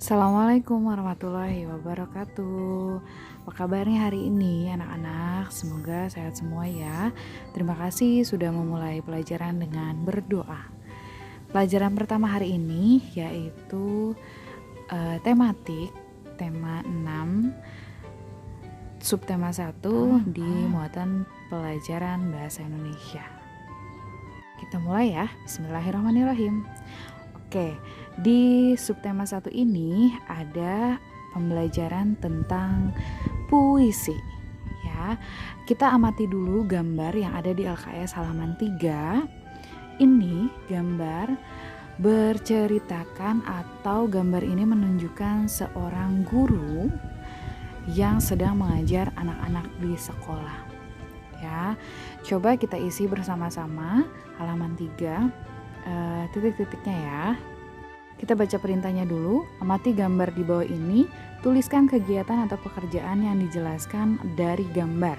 Assalamualaikum warahmatullahi wabarakatuh. Apa kabarnya hari ini anak-anak? Semoga sehat semua ya. Terima kasih sudah memulai pelajaran dengan berdoa. Pelajaran pertama hari ini yaitu tematik, tema 6, subtema 1 di muatan pelajaran bahasa Indonesia. Kita mulai ya. Bismillahirrahmanirrahim. Oke, di subtema 1 ini ada pembelajaran tentang puisi ya. Kita amati dulu gambar yang ada di LKS halaman 3. Ini gambar berceritakan atau gambar ini menunjukkan seorang guru yang sedang mengajar anak-anak di sekolah. Ya, coba kita isi bersama-sama halaman 3. Titik-titiknya ya. Kita baca perintahnya dulu. Amati gambar di bawah ini. Tuliskan kegiatan atau pekerjaan yang dijelaskan dari gambar.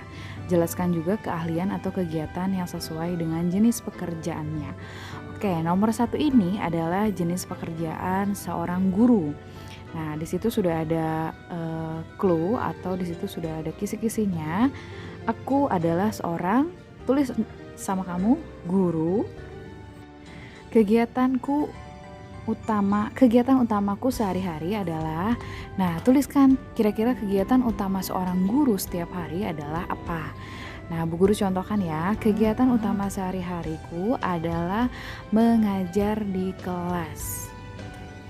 Jelaskan juga keahlian atau kegiatan yang sesuai dengan jenis pekerjaannya. Oke, nomor 1 ini adalah jenis pekerjaan seorang guru. Nah, di situ sudah ada clue atau di situ sudah ada kisi-kisinya. Aku adalah seorang, tulis sama kamu, guru. Kegiatan utamaku sehari-hari adalah, nah tuliskan kira-kira kegiatan utama seorang guru setiap hari adalah apa. Nah, Bu Guru contohkan ya, kegiatan utama sehari-hariku adalah mengajar di kelas.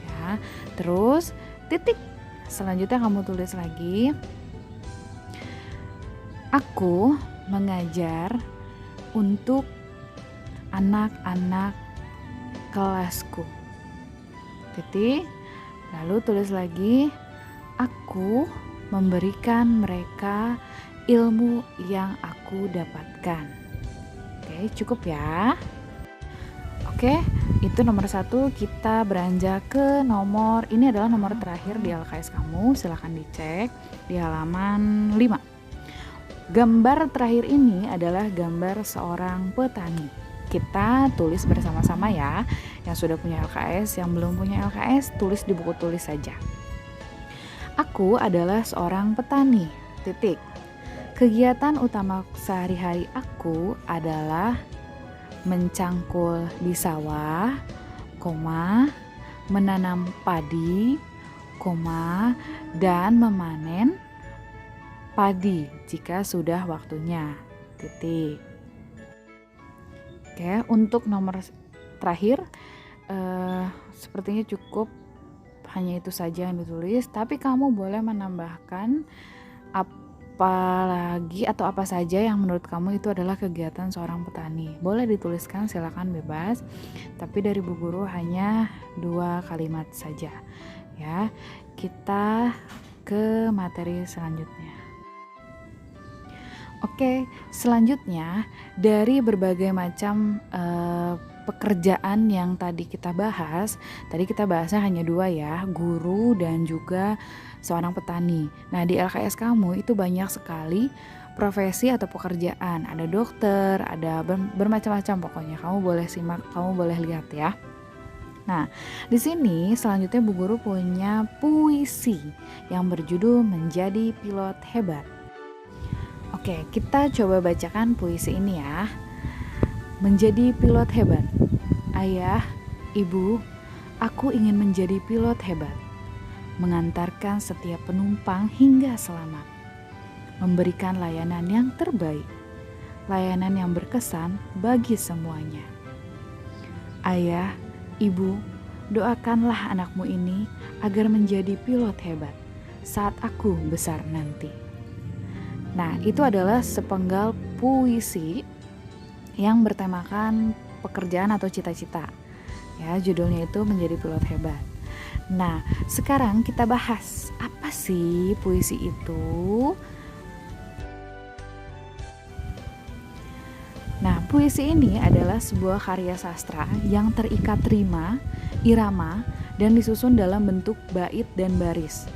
Ya, terus titik selanjutnya kamu tulis lagi, aku mengajar untuk anak-anak kelasku. Titik. Lalu tulis lagi, aku memberikan mereka ilmu yang aku dapatkan. Oke, cukup ya. Oke, itu nomor 1. Kita beranjak ke nomor, ini adalah nomor terakhir di LKS kamu. Silahkan dicek di halaman 5. Gambar terakhir ini adalah gambar seorang petani. Kita tulis bersama-sama ya. Yang sudah punya LKS, yang belum punya LKS, tulis di buku tulis saja. Aku adalah seorang petani. Titik. Kegiatan utama sehari-hari aku adalah mencangkul di sawah, menanam padi, dan memanen padi jika sudah waktunya. Titik. Oke, untuk nomor terakhir sepertinya cukup hanya itu saja yang ditulis, tapi kamu boleh menambahkan apa lagi atau apa saja yang menurut kamu itu adalah kegiatan seorang petani. Boleh dituliskan, silakan bebas, tapi dari Bu Guru hanya 2 kalimat saja ya. Kita ke materi selanjutnya. Oke, selanjutnya dari berbagai macam pekerjaan yang tadi kita bahasnya hanya 2 ya, guru dan juga seorang petani. Nah, di LKS kamu itu banyak sekali profesi atau pekerjaan. Ada dokter, ada bermacam-macam pokoknya. Kamu boleh simak, kamu boleh lihat ya. Nah, di sini selanjutnya Bu Guru punya puisi yang berjudul Menjadi Pilot Hebat. Oke, kita coba bacakan puisi ini ya. Menjadi pilot hebat. Ayah, ibu, aku ingin menjadi pilot hebat. Mengantarkan setiap penumpang hingga selamat. Memberikan layanan yang terbaik. Layanan yang berkesan bagi semuanya. Ayah, ibu, doakanlah anakmu ini agar menjadi pilot hebat saat aku besar nanti. Nah, itu adalah sepenggal puisi yang bertemakan pekerjaan atau cita-cita. Ya, judulnya itu Menjadi Pilot Hebat. Nah, sekarang kita bahas apa sih puisi itu? Nah, puisi ini adalah sebuah karya sastra yang terikat rima, irama, dan disusun dalam bentuk bait dan baris.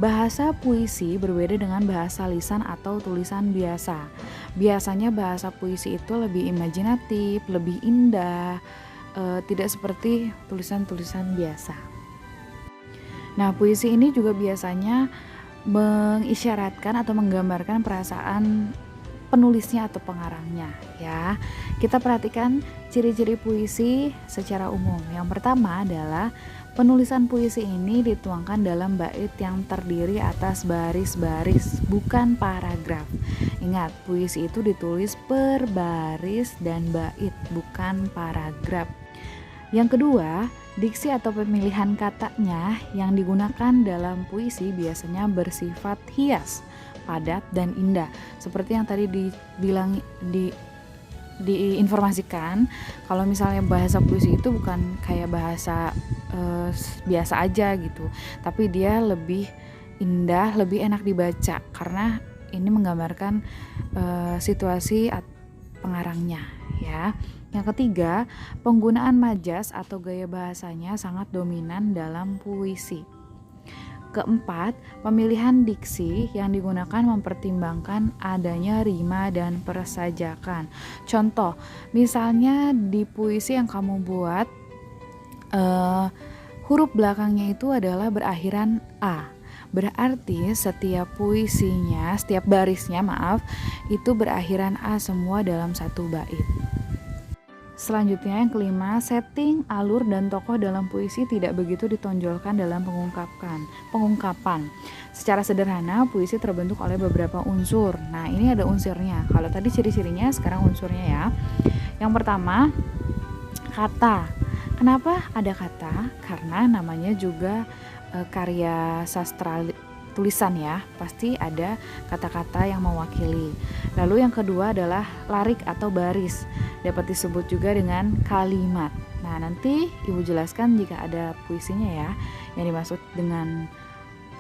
Bahasa puisi berbeda dengan bahasa lisan atau tulisan biasa. Biasanya bahasa puisi itu lebih imajinatif, lebih indah, tidak seperti tulisan-tulisan biasa. Nah, puisi ini juga biasanya mengisyaratkan atau menggambarkan perasaan penulisnya atau pengarangnya ya. Kita perhatikan ciri-ciri puisi secara umum. Yang pertama adalah penulisan puisi ini dituangkan dalam bait yang terdiri atas baris-baris, bukan paragraf. Ingat, puisi itu ditulis per baris dan bait, bukan paragraf. Yang kedua, diksi atau pemilihan katanya yang digunakan dalam puisi biasanya bersifat hias, padat, dan indah. Seperti yang tadi diinformasikan, kalau misalnya bahasa puisi itu bukan kayak bahasa biasa aja gitu, tapi dia lebih indah, lebih enak dibaca karena ini menggambarkan situasi pengarangnya ya. Yang ketiga, penggunaan majas atau gaya bahasanya sangat dominan dalam puisi. Keempat, pemilihan diksi yang digunakan mempertimbangkan adanya rima dan persajakan. Contoh, misalnya di puisi yang kamu buat, huruf belakangnya itu adalah berakhiran A. Berarti setiap puisinya, setiap barisnya itu berakhiran A semua dalam satu bait. Selanjutnya yang kelima, setting, alur, dan tokoh dalam puisi tidak begitu ditonjolkan dalam pengungkapan. Secara sederhana, puisi terbentuk oleh beberapa unsur. Nah, ini ada unsurnya. Kalau tadi ciri-cirinya, sekarang unsurnya ya. Yang pertama, kata. Kenapa ada kata? Karena namanya juga karya sastra tulisan ya, pasti ada kata-kata yang mewakili. Lalu yang kedua adalah larik atau baris, dapat disebut juga dengan kalimat. Nah, nanti Ibu jelaskan jika ada puisinya ya, yang dimaksud dengan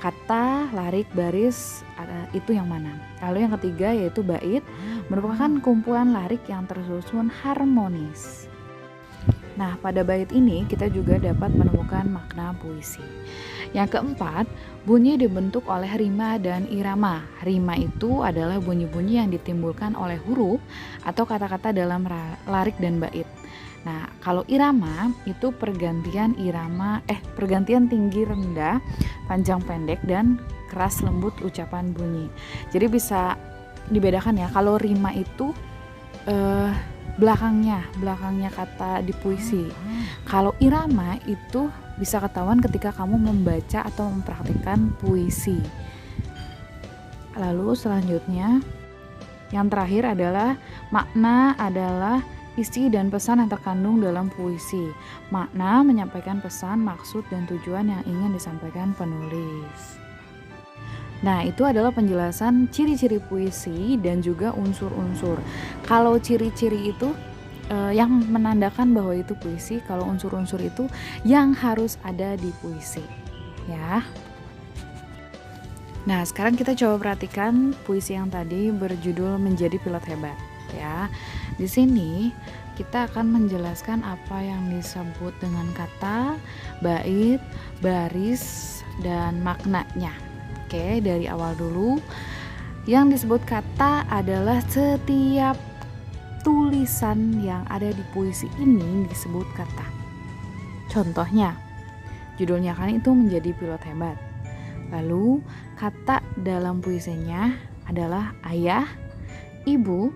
kata, larik, baris itu yang mana. Lalu yang ketiga yaitu bait, merupakan kumpulan larik yang tersusun harmonis. Nah, pada bait ini kita juga dapat menemukan makna puisi. Yang keempat, bunyi dibentuk oleh rima dan irama. Rima itu adalah bunyi-bunyi yang ditimbulkan oleh huruf atau kata-kata dalam larik dan bait. Nah, kalau irama itu pergantian tinggi rendah, panjang pendek, dan keras lembut ucapan bunyi. Jadi bisa dibedakan ya, kalau rima itu belakangnya kata di puisi. Kalau irama itu bisa ketahuan ketika kamu membaca atau mempraktikkan puisi. Lalu selanjutnya yang terakhir adalah makna, adalah isi dan pesan yang terkandung dalam puisi. Makna menyampaikan pesan, maksud, dan tujuan yang ingin disampaikan penulis. Nah, itu adalah penjelasan ciri-ciri puisi dan juga unsur-unsur. Kalau ciri-ciri itu yang menandakan bahwa itu puisi, kalau unsur-unsur itu yang harus ada di puisi, ya. Nah, sekarang kita coba perhatikan puisi yang tadi berjudul Menjadi Pilot Hebat, ya. Di sini kita akan menjelaskan apa yang disebut dengan kata, bait, baris, dan maknanya. Oke, dari awal dulu. Yang disebut kata adalah setiap tulisan yang ada di puisi ini disebut kata. Contohnya, judulnya kan itu Menjadi Pilot Hebat. Lalu, kata dalam puisinya adalah ayah, ibu,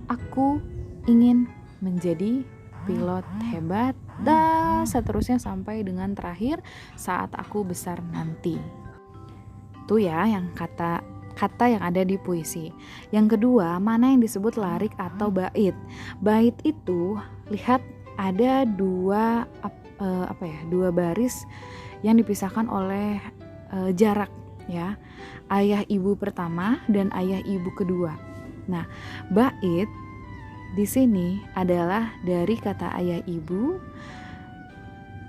aku ingin menjadi pilot hebat, dan seterusnya sampai dengan terakhir saat aku besar nanti. Itu ya yang kata yang ada di puisi. Yang kedua, mana yang disebut larik atau bait. Bait itu lihat ada dua baris yang dipisahkan oleh jarak ya. Ayah ibu pertama dan ayah ibu kedua. Nah, bait di sini adalah dari kata ayah ibu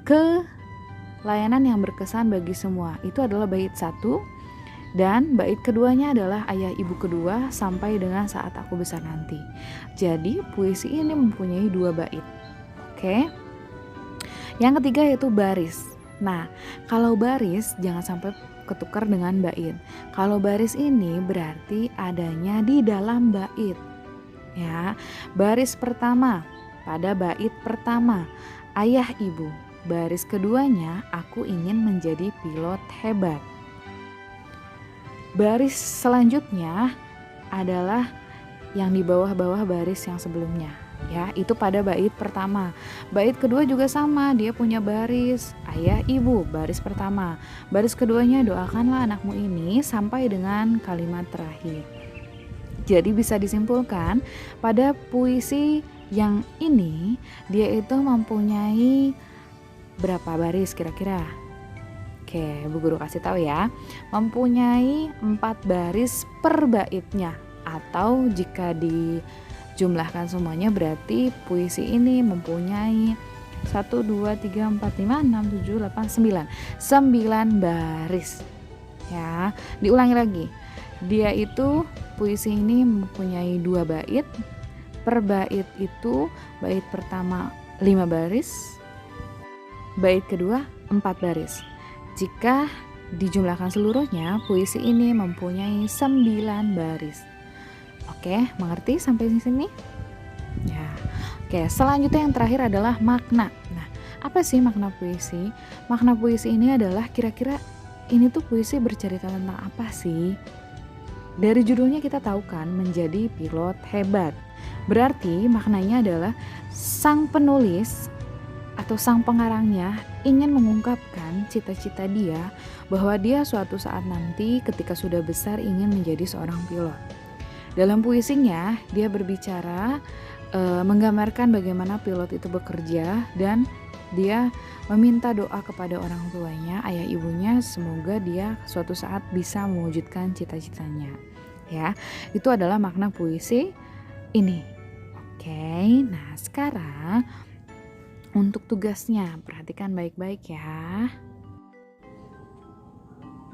ke layanan yang berkesan bagi semua. Itu adalah bait 1. Dan bait keduanya adalah ayah ibu kedua sampai dengan saat aku besar nanti. Jadi puisi ini mempunyai 2 bait. Oke. Yang ketiga yaitu baris. Nah, kalau baris jangan sampai ketukar dengan bait. Kalau baris ini berarti adanya di dalam bait. Ya, baris pertama pada bait pertama ayah ibu. Baris keduanya, aku ingin menjadi pilot hebat. Baris selanjutnya adalah yang di bawah-bawah baris yang sebelumnya. Ya, itu pada bait pertama. Bait kedua juga sama, dia punya baris ayah ibu, baris pertama. Baris keduanya, doakanlah anakmu ini sampai dengan kalimat terakhir. Jadi bisa disimpulkan pada puisi yang ini dia itu mempunyai berapa baris kira-kira? Oke, Bu Guru kasih tahu ya. Mempunyai 4 baris per baitnya, atau jika dijumlahkan semuanya berarti puisi ini mempunyai 1, 2, 3, 4, 5, 6, 7, 8, 9 9 baris. Ya, diulangi lagi. Dia itu puisi ini mempunyai 2 bait. Per bait itu bait pertama 5 baris, bait kedua 4 baris. Jika dijumlahkan seluruhnya, puisi ini mempunyai 9 baris. Oke, mengerti sampai di sini? Ya. Oke, selanjutnya yang terakhir adalah makna. Nah, apa sih makna puisi? Makna puisi ini adalah kira-kira ini tuh puisi bercerita tentang apa sih? Dari judulnya kita tahu kan, menjadi pilot hebat. Berarti maknanya adalah sang penulis atau sang pengarangnya ingin mengungkapkan cita-cita dia bahwa dia suatu saat nanti ketika sudah besar ingin menjadi seorang pilot. Dalam puisinya dia berbicara menggambarkan bagaimana pilot itu bekerja, dan dia meminta doa kepada orang tuanya, ayah ibunya, semoga dia suatu saat bisa mewujudkan cita-citanya. Ya, itu adalah makna puisi ini. Oke, nah sekarang untuk tugasnya, perhatikan baik-baik ya.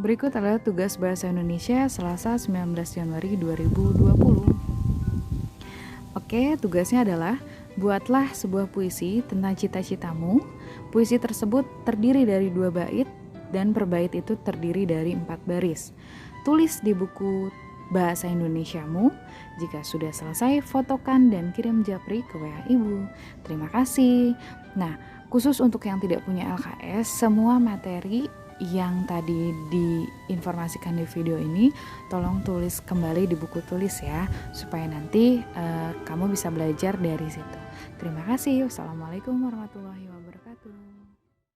Berikut adalah tugas Bahasa Indonesia Selasa 19 Januari 2020. Oke, tugasnya adalah buatlah sebuah puisi tentang cita-citamu. Puisi tersebut terdiri dari 2 bait dan per bait itu terdiri dari 4 baris. Tulis di buku Bahasa Indonesiamu. Jika sudah selesai, fotokan dan kirim japri ke WA Ibu. Terima kasih. Nah, khusus untuk yang tidak punya LKS, semua materi yang tadi diinformasikan di video ini tolong tulis kembali di buku tulis ya, supaya nanti kamu bisa belajar dari situ. Terima kasih. Wassalamualaikum warahmatullahi wabarakatuh.